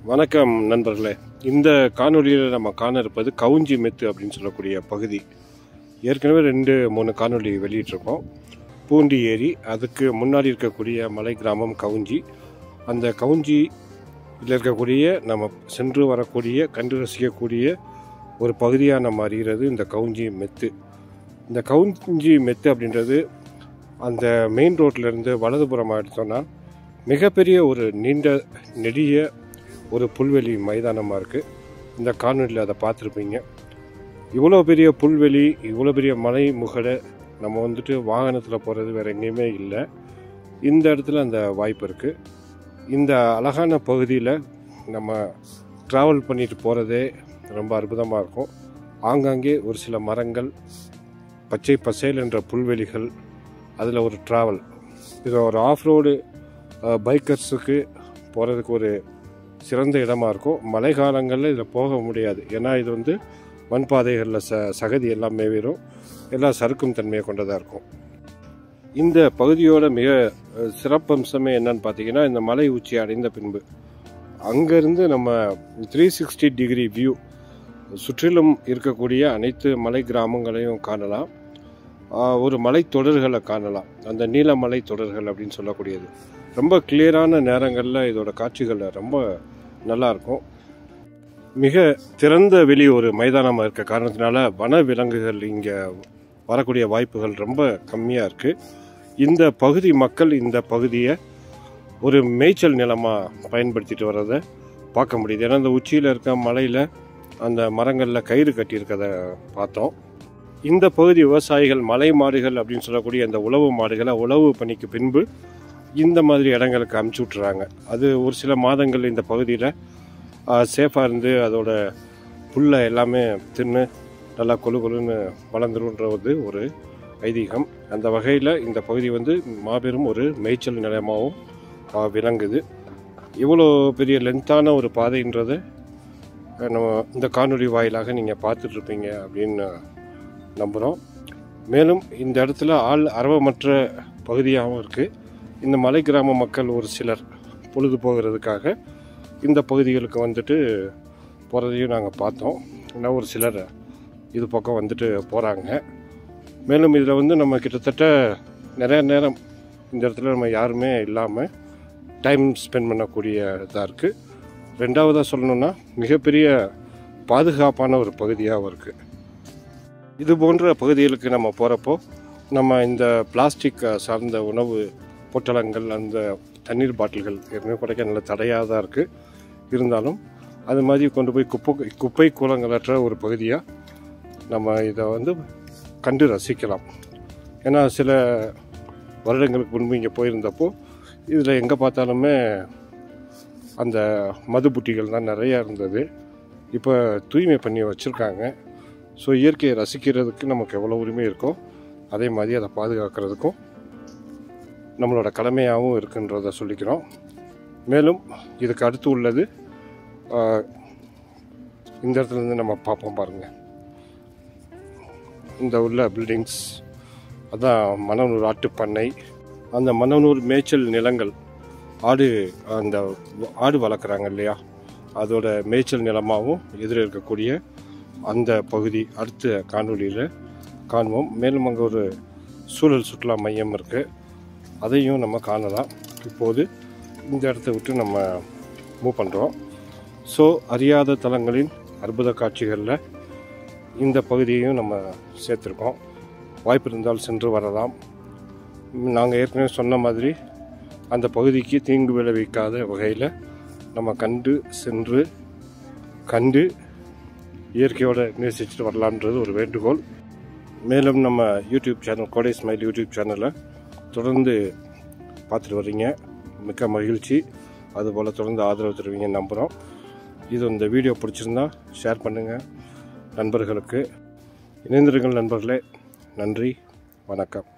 வணக்கம் நண்பர்களே. இந்த காணொலியில் நம்ம காண இருப்பது கவுஞ்சி மெத்து அப்படின்னு சொல்லக்கூடிய பகுதி. ஏற்கனவே 2-3 காணொலி வெளியிட்டிருக்கோம். பூண்டி ஏரி, அதுக்கு முன்னாடி இருக்கக்கூடிய மலை கிராமம் கவுஞ்சி. அந்த கவுஞ்சி இதில் இருக்கக்கூடிய நம்ம சென்று வரக்கூடிய கண்டு ரசிக்கக்கூடிய ஒரு பகுதியாக நம்ம அறிகிறது இந்த கவுஞ்சி மெத்து. இந்த கவுஞ்சி மெத்து அப்படின்றது அந்த மெயின் ரோட்லேருந்து வலதுபுறமாக எடுத்தோன்னா மிகப்பெரிய ஒரு நீண்ட நெடிய ஒரு புல்வெளி மைதானமாக இருக்குது. இந்த காணொலியில் அதை பார்த்துருப்பீங்க. இவ்வளோ பெரிய புல்வெளி, இவ்வளோ பெரிய மலை முகடை நம்ம வாகனத்தில் போகிறது வேறு எங்கேயுமே இல்லை. இந்த இடத்துல அந்த வாய்ப்பு இருக்குது. இந்த அழகான பகுதியில் நம்ம ட்ராவல் பண்ணிட்டு போகிறதே ரொம்ப அற்புதமாக இருக்கும். ஆங்காங்கே ஒரு சில மரங்கள், பச்சை பசேல் என்ற புல்வெளிகள், அதில் ஒரு ட்ராவல். இது ஒரு ஆஃப் ரோடு பைக்கர்ஸுக்கு போகிறதுக்கு ஒரு சிறந்த இடமா இருக்கும். மழை காலங்களில் இதில் போக முடியாது. ஏன்னா இது மண் பாதைகளில் சகதி எல்லாம் மேவிடும். எல்லாம் சறுக்கும் தன்மையை கொண்டதாக இருக்கும். இந்த பகுதியோட மிக சிறப்பம்சமே என்னன்னு பார்த்தீங்கன்னா, இந்த மலை உச்சி அடைந்த பின்பு அங்கேருந்து நம்ம 360 டிகிரி வியூ சுற்றிலும் இருக்கக்கூடிய அனைத்து மலை கிராமங்களையும் காணலாம். ஒரு மலை தொடர்களை காணலாம். அந்த நீலமலை தொடர்கள் அப்படின்னு சொல்லக்கூடியது ரொம்ப கிளியரான நேரங்களில் இதோட காட்சிகள் ரொம்ப நல்லாயிருக்கும். மிக திறந்த வெளி ஒரு மைதானமாக இருக்க காரணத்தினால வன விலங்குகள் இங்கே வரக்கூடிய வாய்ப்புகள் ரொம்ப கம்மியாக இருக்குது. இந்த பகுதி மக்கள் இந்த பகுதியை ஒரு மேய்ச்சல் நிலமாக பயன்படுத்திட்டு வர்றதை பார்க்க முடியுது. ஏன்னா இந்த உச்சியில் இருக்க மலையில் அந்த மரங்களில் கயிறு கட்டியிருக்கதை பார்த்தோம். இந்த பகுதி விவசாயிகள் மலை மாடுகள் அப்படின்னு சொல்லக்கூடிய அந்த உழவு மாடுகளை உழவு பணிக்கு பின்பு இந்த மாதிரி இடங்களுக்கு அமுச்சு விட்டுறாங்க. அது ஒரு சில மாதங்கள் இந்த பகுதியில் சேஃபாக இருந்து அதோட புல்லை எல்லாமே தின்னு நல்லா கொழுன்னு வளர்ந்துருன்றது ஒரு ஐதீகம். அந்த வகையில் இந்த பகுதி மாபெரும் ஒரு மேய்ச்சல் நிலையமாகவும் விளங்குது. இவ்வளோ பெரிய லென்த்தான ஒரு பாதைன்றதை நம்ம இந்த காணொலி வாயிலாக நீங்கள் பார்த்துட்ருப்பீங்க அப்படின்னு நம்புகிறோம். மேலும் இந்த இடத்துல அரவமற்ற பகுதியாகவும் இருக்குது. இந்த மலை கிராம மக்கள் ஒரு சிலர் பொழுது போகிறதுக்காக இந்த பகுதிகளுக்கு போகிறதையும் நாங்கள் பார்த்தோம். இன்னும் ஒரு சிலர் இது பக்கம் போகிறாங்க. மேலும் இதில் நம்ம கிட்டத்தட்ட நிறைய நேரம் இந்த இடத்துல நம்ம யாருமே இல்லாமல் டைம் ஸ்பெண்ட் பண்ணக்கூடிய இதாக இருக்குது. ரெண்டாவதாக சொல்லணுன்னா மிகப்பெரிய பாதுகாப்பான ஒரு பகுதியாகவும் இருக்குது. இது போன்ற பகுதிகளுக்கு நம்ம போகிறப்போ நம்ம இந்த பிளாஸ்டிக் சார்ந்த உணவு பொட்டலங்கள், அந்த தண்ணீர் பாட்டில்கள் ஏற்கனவே கொடைக்கானல்ல தடையாக தான் இருக்குது. இருந்தாலும் அது மாதிரி கொண்டு போய் குப்பை கூலங்களற்ற ஒரு பகுதியாக நம்ம இதை கண்டு ரசிக்கலாம். ஏன்னா சில வருடங்களுக்கு முன்பு இங்கே போயிருந்தப்போ இதில் எங்கே பார்த்தாலுமே அந்த மது புட்டிகள் தான் நிறையா இருந்தது. இப்போ தூய்மை பண்ணி வச்சுருக்காங்க. ஸோ இயற்கையை ரசிக்கிறதுக்கு நமக்கு எவ்வளோ உரிமை இருக்கோ அதே மாதிரி அதை பாதுகாக்கிறதுக்கும் நம்மளோட கடமையாகவும் இருக்குன்றதை சொல்லிக்கிறோம். மேலும் இதுக்கு அடுத்து உள்ளது இந்த இடத்துலேருந்து நம்ம பார்ப்போம் பாருங்கள். இந்த உள்ள பில்டிங்ஸ் அதான் மணவனூர் ஆட்டுப்பண்ணை. அந்த மணவனூர் மேய்ச்சல் நிலங்கள், அந்த ஆடு வளர்க்குறாங்க இல்லையா, அதோட மேய்ச்சல் நிலமாகவும் எதிர இருக்கக்கூடிய அந்த பகுதி அடுத்த காணொலியில் காணுவோம். மேலும் அங்கே ஒரு சூழல் சுற்றுலா மையம் இருக்குது, அதையும் நம்ம காணலாம். இப்போது இந்த இடத்த விட்டு நம்ம மூவ் பண்ணுறோம். ஸோ அறியாத தலங்களின் அற்புத காட்சிகளில் இந்த பகுதியையும் நம்ம சேர்த்துருக்கோம். வாய்ப்பு இருந்தால் சென்று வரலாம். நாங்கள் ஏற்கனவே சொன்ன மாதிரி அந்த பகுதிக்கு தீங்கு விளைவிக்காத வகையில் நம்ம சென்று கண்டு இயற்கையோடு நேசிச்சுட்டு வரலான்றது ஒரு வேண்டுகோள். மேலும் நம்ம யூடியூப் சேனல் கோடை ஸ்மைல் யூடியூப் சேனலை தொடர்ந்து பார்த்துட்டு வர்றீங்க, மிக்க மகிழ்ச்சி. அதுபோல் தொடர்ந்து ஆதரவு தருவீங்கன்னு நம்புகிறோம். இந்த வீடியோ பிடிச்சிருந்தா ஷேர் பண்ணுங்கள் நண்பர்களுக்கு. இணைந்திருங்கள் நண்பர்களே. நன்றி, வணக்கம்.